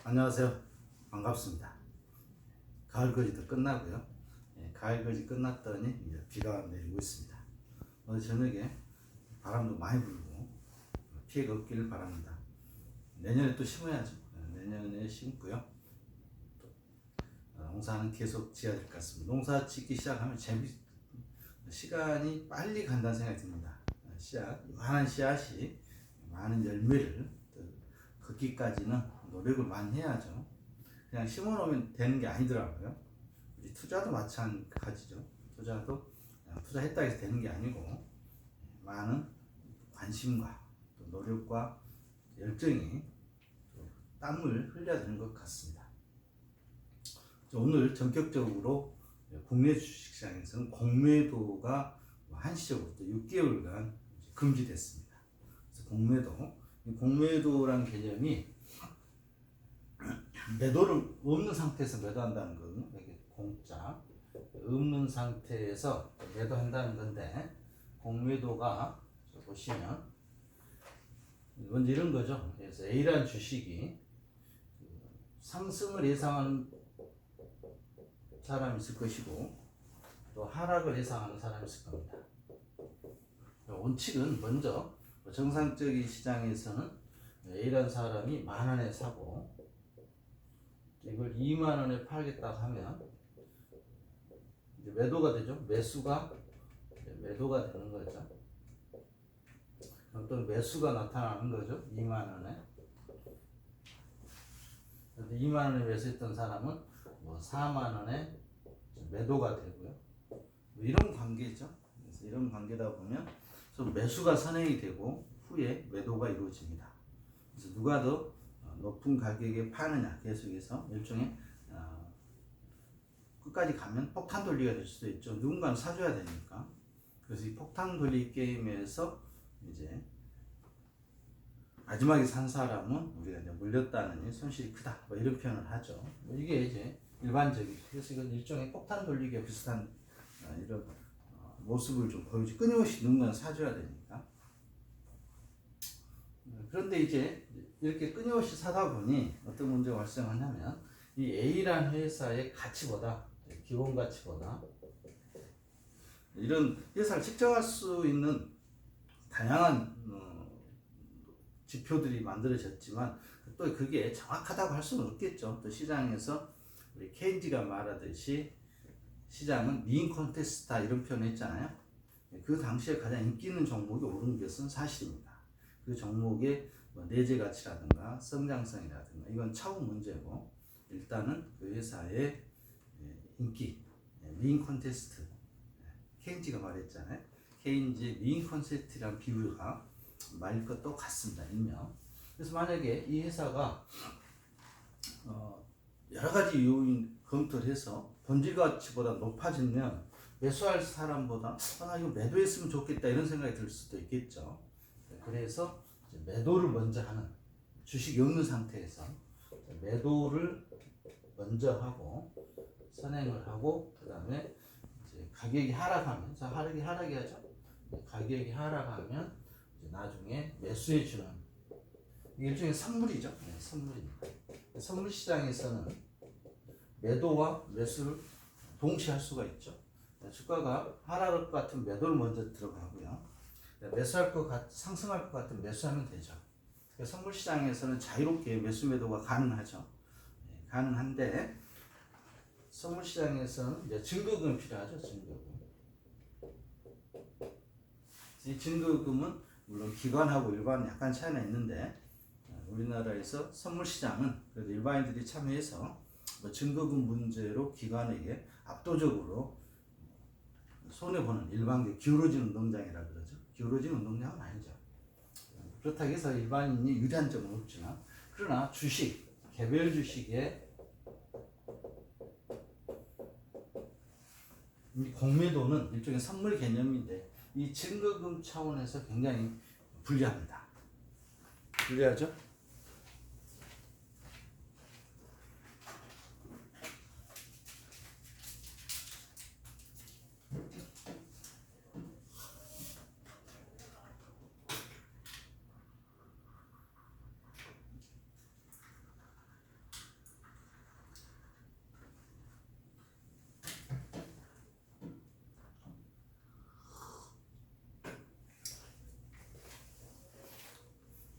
안녕하세요. 반갑습니다. 가을거지도 끝나고요. 가을거지 끝났더니 이제 비가 내리고 있습니다. 오늘 저녁에 바람도 많이 불고 피해가 없기를 바랍니다. 내년에 또 심어야죠. 내년에 심고요. 또 농사는 계속 지어야 될 것 같습니다. 농사 짓기 시작하면 시간이 빨리 간다는 생각이 듭니다. 많은 씨앗이 많은 열매를 걷기까지는 노력을 많이 해야죠. 그냥 심어놓으면 되는 게 아니더라고요. 우리 투자도 마찬가지죠. 투자도 그냥 투자했다 해서 되는 게 아니고 많은 관심과 또 노력과 열정이 또 땀을 흘려야 되는 것 같습니다. 오늘 전격적으로 국내 주식시장에서는 공매도가 한시적으로 또 6개월간 금지됐습니다. 그래서 공매도라는 개념이 매도를 없는 상태에서 매도한다는 거거든요. 이게 공짜 없는 상태에서 매도한다는 건데, 공매도가 보시면 먼저 이런 거죠. 그래서 A라는 주식이 상승을 예상하는 사람이 있을 것이고 또 하락을 예상하는 사람이 있을 겁니다. 원칙은 먼저 정상적인 시장에서는 A라는 사람이 10,000원에 사고 이걸 20,000원에 팔겠다고 하면 이제 매도가 되죠. 매도가 되는 거죠. 그럼 또 매수가 나타나는 거죠. 20,000원에. 그런데 20,000원에 매수했던 사람은 40,000원에 매도가 되고요. 이런 관계죠. 그래서 이런 관계다 보면 매수가 선행이 되고 후에 매도가 이루어집니다. 그래서 누가 더 높은 가격에 파느냐, 계속해서 일종의 끝까지 가면 폭탄 돌리기가 될 수도 있죠. 누군가는 사줘야 되니까. 그래서 이 폭탄 돌리기 게임에서 이제 마지막에 산 사람은 우리가 이제 물렸다는 손실이 크다, 이런 표현을 하죠. 이게 이제 일반적이죠. 그래서 이건 일종의 폭탄 돌리기와 비슷한 이런 모습을 좀 보여주죠. 끊임없이 누군가는 사줘야 되니까. 그런데 이제 이렇게 끊임없이 사다 보니 어떤 문제가 발생하냐면, 이 A라는 회사의 가치보다, 기본 가치보다 이런 회사를 측정할 수 있는 다양한 지표들이 만들어졌지만 또 그게 정확하다고 할 수는 없겠죠. 또 시장에서 우리 케인즈가 말하듯이 시장은 미인 콘테스트다, 이런 표현을 했잖아요. 그 당시에 가장 인기 있는 종목이 오른 것은 사실입니다. 그 종목의 내재 가치라든가 성장성이라든가 이건 차후 문제고, 일단은 그 회사의 인기, 미인 콘테스트, 케인즈가 말했잖아요. 케인즈 미인 콘테스트라는 비유가 말 것도 같습니다. 일명. 그래서 만약에 이 회사가 여러 가지 요인 검토를 해서 본질 가치보다 높아지면 매수할 사람보다 이거 매도했으면 좋겠다, 이런 생각이 들 수도 있겠죠. 그래서 매도를 먼저 하는, 주식이 없는 상태에서 매도를 먼저 하고 선행을 하고, 그 다음에 가격이 하락하면, 하락해야죠. 가격이 하락하면 이제 나중에 매수해 주는, 일종의 선물이죠. 선물입니다. 선물 시장에서는 매도와 매수를 동시에 할 수가 있죠. 주가가 하락할 것 같으면 매도를 먼저 들어가고요. 상승할 것 같으면 매수하면 되죠. 선물 시장에서는 자유롭게 매수 매도가 가능하죠. 가능한데, 선물 시장에서는 이제 증거금이 필요하죠. 이 증거금은 물론 기관하고 일반은 약간 차이가 있는데, 우리나라에서 선물 시장은 그래도 일반인들이 참여해서 증거금 문제로 기관에게 압도적으로 손해보는, 일반계 기울어진 운동장이라 그러죠. 기울어진 운동장은 아니죠. 그렇다고 해서 일반인이 유리한 점은 없지만, 그러나 개별 주식의 이 공매도는 일종의 선물 개념인데, 이 증거금 차원에서 굉장히 불리합니다. 불리하죠?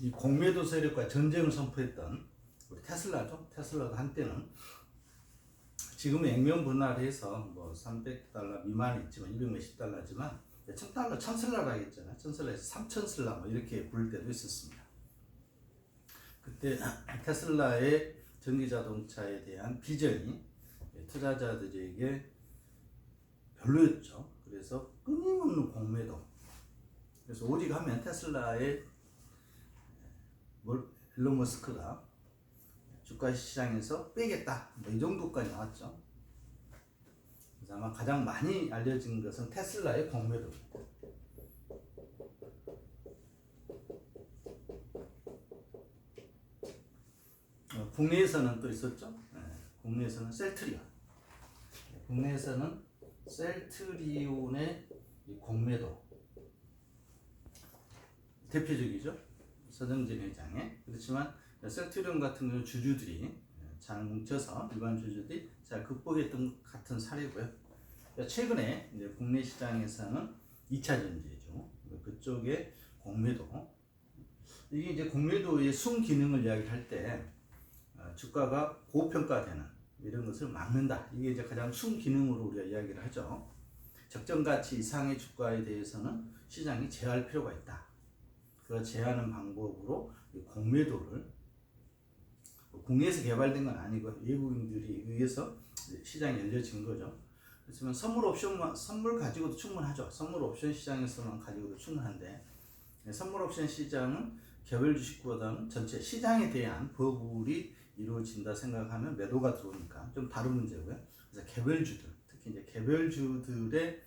이 공매도 세력과 전쟁을 선포했던 우리 테슬라죠. 테슬라도 한때는 지금은 액면 분할해서 뭐 300달러 미만이 있지만 200 몇십 달러지만 1000달러, 1000슬라라 하겠잖아요. 1000슬라에서 3000슬라 뭐 이렇게 부를 때도 있었습니다. 그때 테슬라의 전기 자동차에 대한 비전이 투자자들에게 별로였죠. 그래서 끊임없는 공매도. 그래서 오직 하면 테슬라의 일론 머스크가 주가 시장에서 빼겠다. 뭐 이 정도까지 나왔죠. 그래서 아마 가장 많이 알려진 것은 테슬라의 공매도입니다. 국내에서는 또 있었죠. 국내에서는 셀트리온. 국내에서는 셀트리온의 공매도 대표적이죠. 서정진 회장의. 그렇지만 셀트리온 같은 경우 주주들이 잘 뭉쳐서 일반 주주들이 잘 극복했던 같은 사례고요. 최근에 이제 국내 시장에서는 2차 전지죠. 그쪽에 공매도. 이게 이제 공매도의 순기능을 이야기할 때 주가가 고평가되는 이런 것을 막는다. 이게 이제 가장 순기능으로 우리가 이야기를 하죠. 적정 가치 이상의 주가에 대해서는 시장이 제어할 필요가 있다. 그 제어하는 방법으로 공매도를 국내에서 개발된 건 아니고 외국인들이 의해서 시장이 열려진 거죠. 그렇지만 선물 옵션만 선물 가지고도 충분하죠. 선물 옵션 시장에서만 가지고도 충분한데 선물 옵션 시장은 개별 주식보다는 전체 시장에 대한 버블이 이루어진다 생각하면 매도가 들어오니까 좀 다른 문제고요. 그래서 개별주들, 특히 이제 개별주들의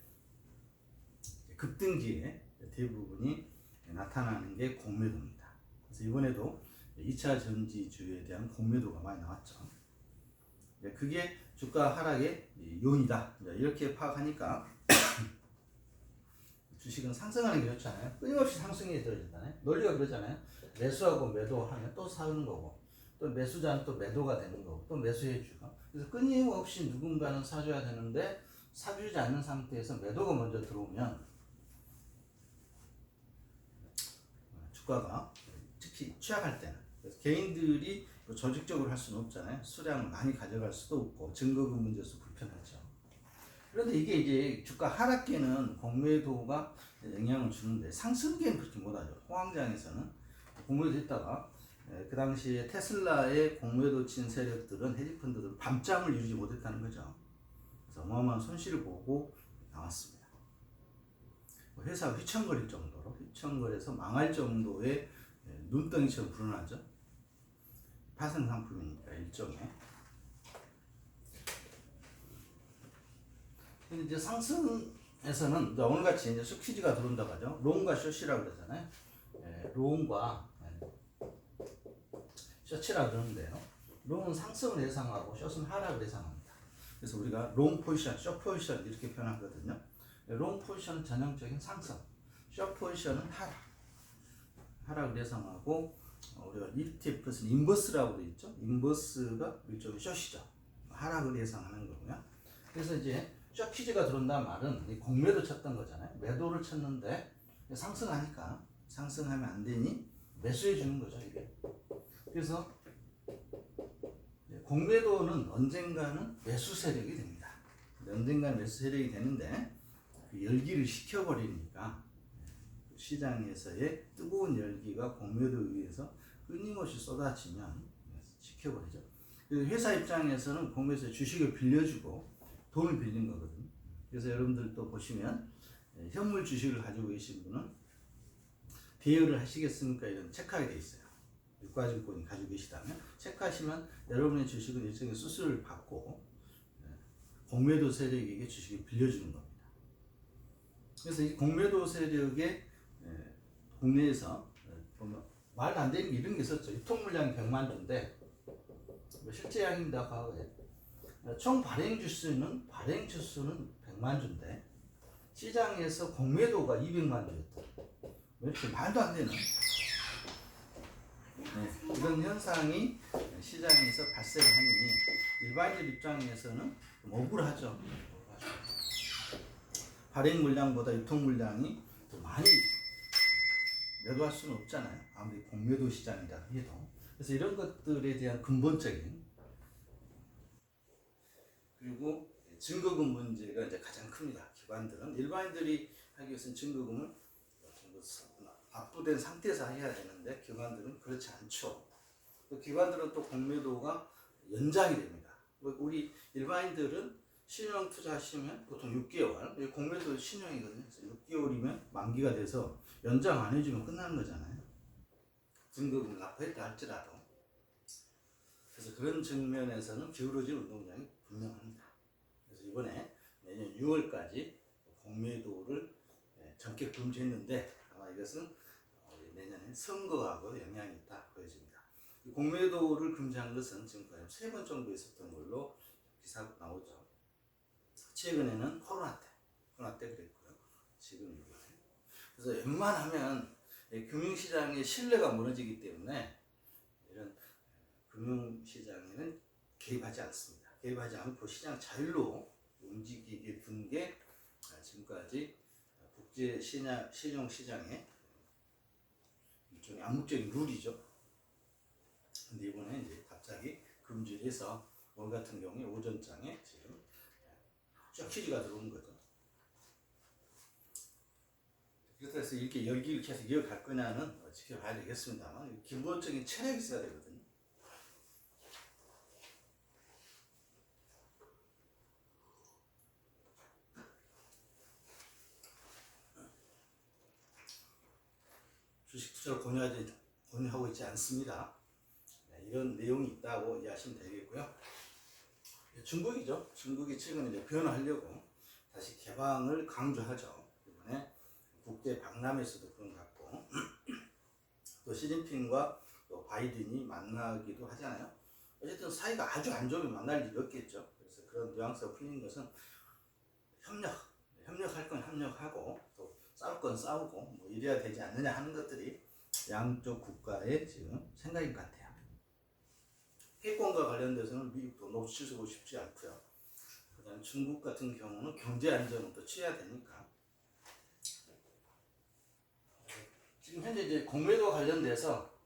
급등기에 대부분이 나타나는 게 공매도입니다. 그래서 이번에도 2차 전지주에 대한 공매도가 많이 나왔죠. 그게 주가 하락의 요인이다. 이렇게 파악하니까 주식은 상승하는 게 좋잖아요. 끊임없이 상승이 들어진다네. 논리가 그러잖아요. 매수하고 매도하면 또 사는 거고, 또 매수자는 또 매도가 되는 거고, 또 매수해주고. 그래서 끊임없이 누군가는 사줘야 되는데 사주지 않는 상태에서 매도가 먼저 들어오면 주가가 특히 취약할 때는, 그래서 개인들이 조직적으로 할 수는 없잖아요. 수량을 많이 가져갈 수도 없고 증거금 문제에서 불편하죠. 그런데 이게 이제 주가 하락기에는 공매도가 영향을 주는데 상승기에는 그렇게 못하죠. 호황장에서는 공매도 했다가 그 당시에 테슬라의 공매도 친 세력들은 헤지펀드들은 밤잠을 이루지 못했다는 거죠. 그래서 어마어마한 손실을 보고 나왔습니다. 회사가 휘청거릴 정도로, 휘청거려서 망할 정도의 눈덩이처럼 불어나죠. 파생 상품이니까 일종의. 근데 이제 상승에서는 오늘같이 이제 퀴즈가 들어온다고 하죠. 롱과 숏이라고 그러잖아요. 롱과 숏이라고 그러는데요. 롱은 상승을 예상하고 숏은 하락을 예상합니다. 그래서 우리가 롱 포지션, 숏 포지션 이렇게 표현하거든요. 롱 포지션은 전형적인 상승, 숏 포지션은 하락을 예상하고 우리가 ETF는 인버스라고 되어 있죠. 인버스가 일종의 숏이죠. 하락을 예상하는 거고요. 그래서 이제 숏 퀴즈가 들어온다는 말은 공매도 쳤던 거잖아요. 매도를 쳤는데 상승하니까 상승하면 안 되니 매수해 주는 거죠, 이게. 그래서 공매도는 언젠가는 매수 세력이 됩니다. 언젠가는 매수 세력이 되는데 그 열기를 식혀버리니까 시장에서의 뜨거운 열기가 공매도에 의해서 끊임없이 쏟아지면 식혀버리죠. 회사 입장에서는 공매도에서 주식을 빌려주고 돈을 빌린 거거든요. 그래서 여러분들도 보시면 현물 주식을 가지고 계신 분은 대여를 하시겠습니까? 이런 체크하게 돼 있어요. 유가증권이 가지고 계시다면 체크하시면 여러분의 주식은 일종의 수수료를 받고 공매도 세력에게 주식을 빌려주는 겁니다. 그래서 이 공매도 세력의 국내에서 말도 안 되는 게 이런 게 있었죠. 유통 물량이 100만 주인데 실제 양입니다. 과거에 총 발행 주수는 100만 주인데 시장에서 공매도가 200만 주였다. 이렇게 말도 안 되는 이런 현상이 시장에서 발생하니 일반인들 입장에서는 좀 억울하죠. 발행 물량보다 유통 물량이 더 많이 매도할 수는 없잖아요. 아무리 공매도 시장이라 해도. 그래서 이런 것들에 대한 근본적인, 그리고 증거금 문제가 이제 가장 큽니다. 기관들은 일반인들이 하기 위해서는 증거금을 압부된 상태에서 해야 되는데 기관들은 그렇지 않죠. 기관들은 또 공매도가 연장이 됩니다. 우리 일반인들은 신용 투자하시면 보통 6개월, 공매도 신용이거든요. 그래서 6개월이면 만기가 돼서 연장 안 해주면 끝나는 거잖아요. 증거금을 납부했다 할지라도. 그래서 그런 측면에서는 기울어질 운동량이 분명합니다. 그래서 이번에 내년 6월까지 공매도를 전격 금지했는데 아마 이것은 내년에 선거하고 영향이 있다 보여집니다. 공매도를 금지한 것은 지금까지 3번 정도 있었던 걸로 기사가 나오죠. 최근에는 코로나 때 그랬고요. 지금 이번에. 그래서 웬만하면 금융시장의 신뢰가 무너지기 때문에 이런 금융시장에는 개입하지 않습니다. 개입하지 않고 시장 자율로 움직이게 둔 게 지금까지 국제 신용시장의 일종의 암묵적인 룰이죠. 근데 이번에 이제 갑자기 금지를 해서 오늘 같은 경우에 오전장에 지금 쫙퀴즈가 들어온 거죠. 그래서 이렇게 열기를 계속 이어갈 거냐는 지켜봐야 되겠습니다만 기본적인 체력이 있어야 되거든요. 주식 투자를 권유하고 있지 않습니다. 이런 내용이 있다고 이해하시면 되겠고요. 중국이죠. 중국이 최근에 이제 변화하려고 다시 개방을 강조하죠. 이번에 국제 박람회에서도 그런 것 같고 또 시진핑과 또 바이든이 만나기도 하잖아요. 어쨌든 사이가 아주 안 좋으면 만날 일이 없겠죠. 그래서 그런 뉘앙스가 풀린 것은 협력할 건 협력하고 또 싸울 건 싸우고 뭐 이래야 되지 않느냐 하는 것들이 양쪽 국가의 지금 생각인 것 같아요. 해권과 관련돼서는 미국도 놓치고 싶지 않고요. 그다음 중국 같은 경우는 경제 안정은 또 취해야 되니까. 지금 현재 이제 공매도 관련돼서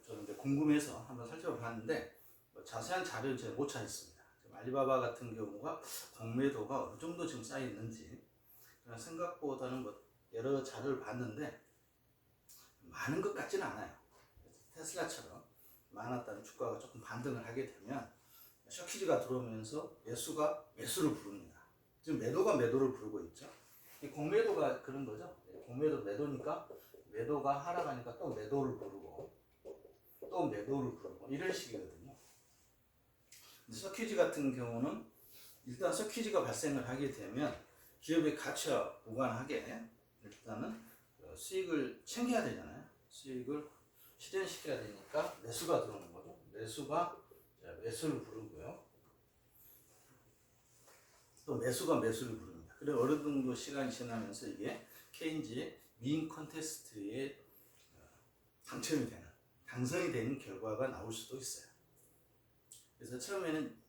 저는 이제 궁금해서 한번 살펴봤는데 자세한 자료는 제가 못 찾았습니다. 알리바바 같은 경우가 공매도가 어느 정도 지금 쌓여 있는지 생각보다는 뭐 여러 자료를 봤는데 많은 것 같지는 않아요. 테슬라처럼 많았다는 주가가 조금 반등을 하게 되면 셔키즈가 들어오면서 매수가 매수를 부릅니다. 지금 매도가 매도를 부르고 있죠. 이 공매도가 그런 거죠. 공매도 매도니까 매도가 하락하니까 또 매도를 부르고 또 매도를 부르고 이런 식이거든요. 서퀴즈 같은 경우는 일단 서퀴즈가 발생을 하게 되면 기업의 가치와 무관하게 일단은 수익을 챙겨야 되잖아요. 수익을 실현시켜야 되니까 매수가 들어오는 거죠. 매수가 매수를 부르고요. 또 매수가 매수를 부릅니다. 그리고 어느 정도 시간이 지나면서 이게 케인즈의 민 컨테스트에 당첨이 되는, 당선이 되는 결과가 나올 수도 있어요. 그래서 처음에는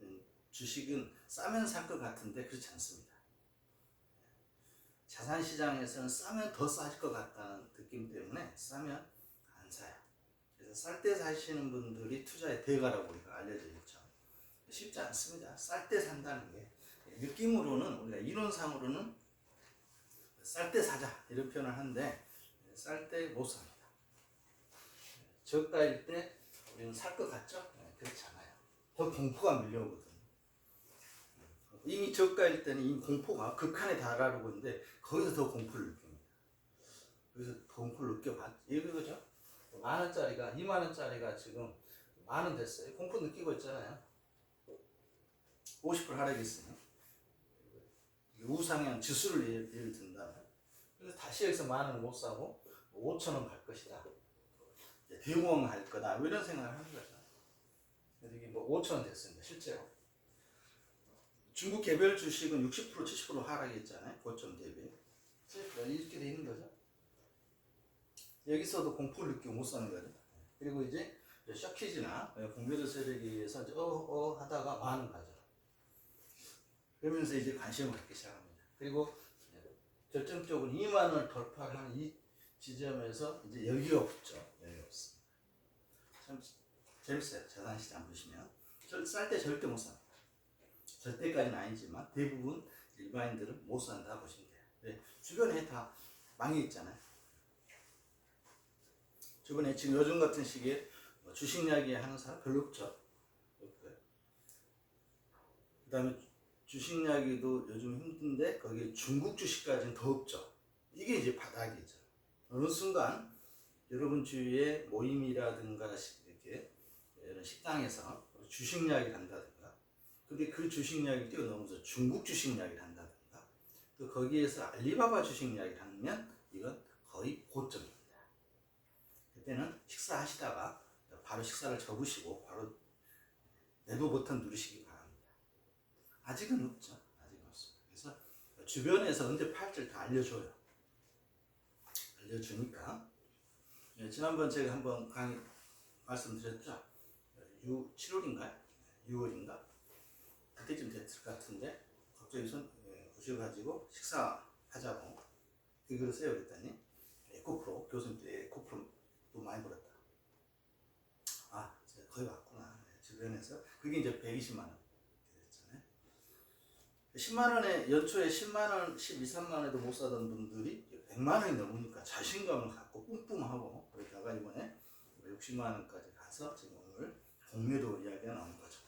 주식은 싸면 살 것 같은데 그렇지 않습니다. 자산시장에서는 싸면 더 싸질 것 같다는 느낌 때문에 싸면 안 사요. 그래서 쌀 때 사시는 분들이 투자의 대가라고 우리가 알려져 있죠. 쉽지 않습니다. 쌀 때 산다는 게. 느낌으로는 우리가 이론상으로는 쌀 때 사자 이런 표현을 하는데 쌀 때 못 삽니다. 저가일 때 우리는 살 것 같죠? 그렇지 않아요. 더 공포가 밀려오거든요. 이미 저가일 때는 이 공포가 극한에 달하고 있는데 거기서 더 공포를 느낍니다. 그래서 공포를 느껴봤죠. 이거죠. 만원짜리가 2만원짜리가 지금 만원 됐어요. 공포 느끼고 있잖아요. 50% 하락했어요. 우상향 지수를 예를 든다면 그래서 다시 여기서 만원을 못 사고 5천원 갈 것이다. 대공할 거다. 이런 생각을 하는 거죠. 그래서 이게 뭐 5천원 됐습니다. 실제로. 중국 개별 주식은 60% 70% 하락했잖아요. 고점 대비. 이렇게 돼 있는 거죠. 여기서도 공포를 느끼고 못 사는 거죠. 그리고 이제 셔키즈나 공매도 세력에 의해서 하다가 만원 가죠. 그러면서 이제 관심을 갖기 시작합니다. 그리고 결정적으로 2만원을 돌파하는 이 지점에서 이제 여기가 붙죠. 여기가 붙습니다. 참 재밌어요. 자산시장 보시면 쌀 때 절대 못 삽니다. 절대까지는 아니지만 대부분 일반인들은 못 산다 보시면 돼요. 네, 주변에 다 망해 있잖아요. 주변에 지금 요즘 같은 시기에 주식 이야기 하는 사람 별로 없죠. 없고요. 그 다음에 주식 이야기도 요즘 힘든데 거기에 중국 주식까지는 더 없죠. 이게 이제 바닥이죠. 어느 순간 여러분 주위에 모임이라든가 이렇게 이런 식당에서 주식 이야기를 한다든가, 근데 그 주식 이야기를 뛰어넘어서 중국 주식 이야기를 한다든가, 또 거기에서 알리바바 주식 이야기를 하면 이건 거의 고점입니다. 그때는 식사하시다가 바로 식사를 접으시고 바로 매도 버튼 누르시기 바랍니다. 아직은 없죠. 아직은 없습니다. 그래서 주변에서 언제 팔지를 다 알려줘요. 알려주니까. 지난번 제가 한번 강의 말씀드렸죠. 7월인가요? 6월인가? 그때쯤 됐을 것 같은데 갑자기 오셔가지고 식사하자고 그걸 써요 그랬더니 에코프로 교수님들 에코프로 또 많이 벌었다. 아, 거의 왔구나. 주변에서 그게 이제 120만 원 됐잖아요. 10만 원에 연초에 10만 원, 12, 3만 원에도 못 사던 분들이 100만 원이 넘으니까 자신감을 갖고 뿜뿜하고 그러다가 이번에 60만 원까지 가서 지금 오늘 공매도 이야기가 나온 거죠.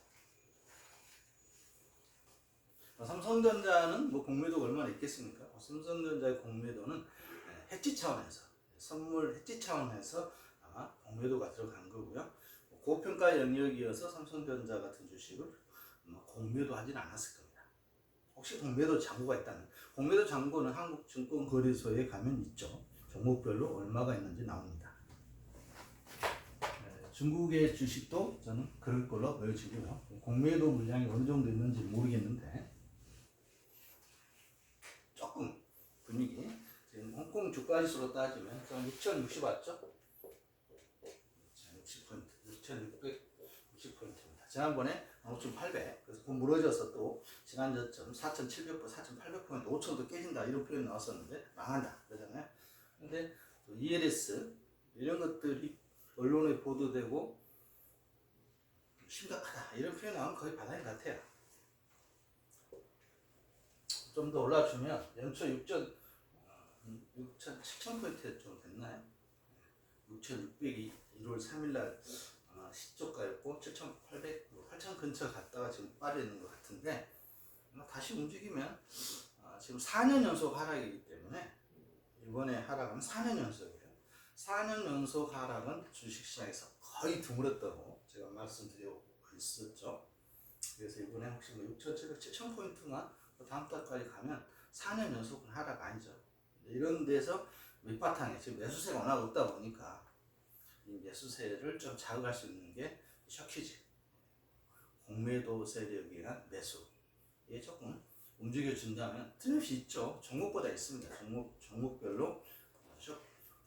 삼성전자는 뭐 공매도가 얼마나 있겠습니까? 삼성전자의 공매도는 해지 차원에서 선물 해지 차원에서 아마 공매도가 들어간 거고요. 고평가 영역이어서 삼성전자 같은 주식을 공매도 하진 않았을 겁니다. 혹시 공매도 잔고가 있다면, 공매도 잔고는 한국증권거래소에 가면 있죠. 종목별로 얼마가 있는지 나옵니다. 중국의 주식도 저는 그럴 걸로 보여지고요. 공매도 물량이 어느 정도 있는지 모르겠는데 조금 분위기, 지금 홍콩 주가지수로 따지면 6,060 왔죠? 60포인트, 6,660포인트입니다. 지난번에 5,800, 그래서 그 무너져서 또 지난 저점 4,700포인트, 4,800포인트, 5,000도 깨진다 이런 표현이 나왔었는데 망한다 그러잖아요. 근데 또 ELS 이런 것들이 언론에 보도되고 심각하다 이런 표현이 나오면 거의 바닥인 것 같아요. 좀 더 올라주면 연초 7,000포인트에 좀 됐나요? 6,600이 1월 3일날 시초가였고 7,800, 8,000 근처 갔다가 지금 빠져있는 것 같은데 다시 움직이면 지금 4년 연속 하락이기 때문에 이번에 하락은 4년 연속이에요. 4년 연속 하락은 주식시장에서 거의 드물었다고 제가 말씀드리고 있었죠. 그래서 이번에 혹시 6,700, 7,000포인트만 다음 달까지 가면 4년 연속은 하락 아니죠. 이런 데서 밑바탕에 지금 매수세가 워낙 없다 보니까 이 매수세를 좀 자극할 수 있는 게 셔키지. 공매도 세력에 의한 매수. 이게 조금 움직여준다면 틀림없이 있죠. 종목보다 있습니다. 종목별로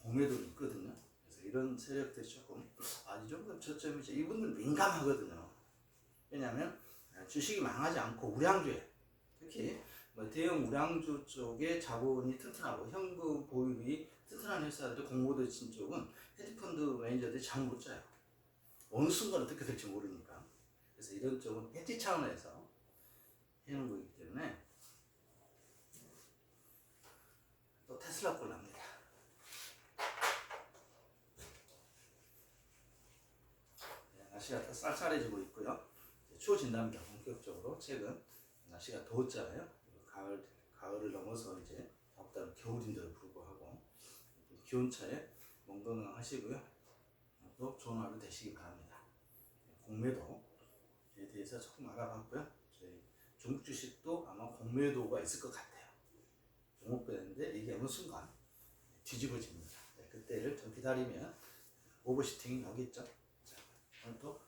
공매도도 있거든요. 그래서 이런 세력들이 조금 이 정도는 저점이죠. 이분들 민감하거든요. 왜냐하면 주식이 망하지 않고 우량주에 특히 대형 우량주 쪽에 자본이 튼튼하고 현금 보유이 튼튼한 회사들 공모도 친 쪽은 헤지펀드 매니저들이 잘 못 짜요. 어느 순간 어떻게 될지 모르니까. 그래서 이런 쪽은 헤지 차원에서 해놓은 거기 때문에 또 테슬라 꼴 납니다. 날씨가 더 쌀쌀해지고 있고요. 추워진답니다. 본격적으로 최근 날씨가 더웠잖아요. 가을을 넘어서 이제 덥다는 겨울인데도 불구하고 기온차에 건강하시고요. 또 좋은 하루 되시기 바랍니다. 공매도에 대해서 조금 알아봤고요. 저희 중국 주식도 아마 공매도가 있을 것 같아요. 종목별인데 이게 어느 순간 뒤집어집니다. 그때를 좀 기다리면 오버슈팅이 나오겠죠. 자, 오늘 또